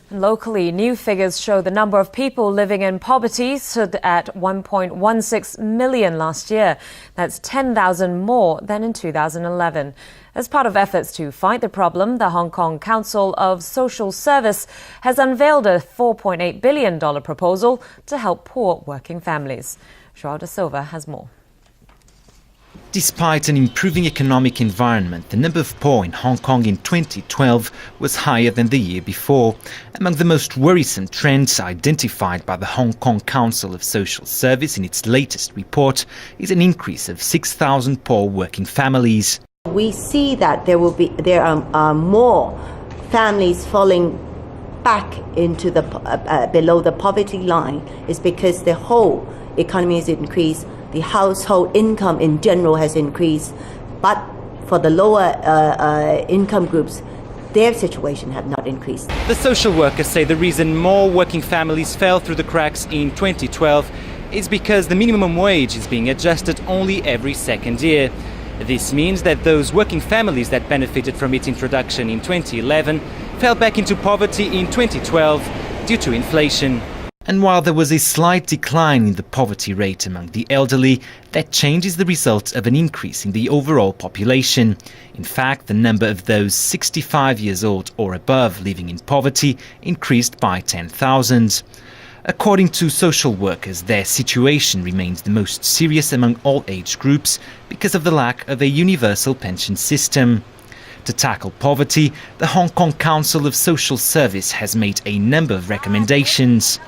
Locally, new figures show the number of people living in poverty stood at 1.16 million last year. That's 10,000 more than in 2011. As part of efforts to fight the problem, the Hong Kong Council of Social Service has unveiled a $4.8 billion proposal to help poor working families. Joao da Silva has more. Despite an improving economic environment, the number of poor in Hong Kong in 2012 was higher than the year before. Among the most worrisome trends identified by the Hong Kong Council of Social Service in its latest report is an increase of 6,000 poor working families. We see that there are more families falling back into the below the poverty line. Is because the whole economy has increased. The household income in general has increased, but for the lower income groups, their situation has not increased. The social workers say the reason more working families fell through the cracks in 2012 is because the minimum wage is being adjusted only every second year. This means that those working families that benefited from its introduction in 2011 fell back into poverty in 2012 due to inflation. And while there was a slight decline in the poverty rate among the elderly, that change is the result of an increase in the overall population. In fact, the number of those 65 years old or above living in poverty increased by 10,000. According to social workers, their situation remains the most serious among all age groups because of the lack of a universal pension system. To tackle poverty, the Hong Kong Council of Social Service has made a number of recommendations.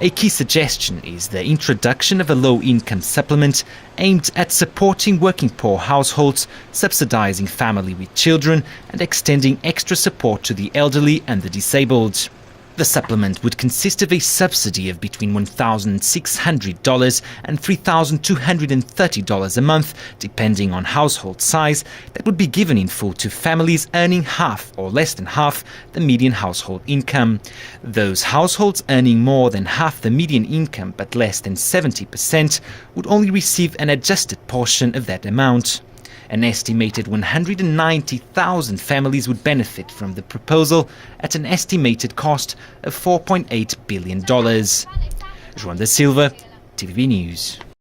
A key suggestion is the introduction of a low-income supplement aimed at supporting working poor households, subsidizing family with children and extending extra support to the elderly and the disabled. The supplement would consist of a subsidy of between $1,600 and $3,230 a month, depending on household size, that would be given in full to families earning half or less than half the median household income. Those households earning more than half the median income but less than 70% would only receive an adjusted portion of that amount. An estimated 190,000 families would benefit from the proposal at an estimated cost of $4.8 billion. Joao da Silva, TVB News.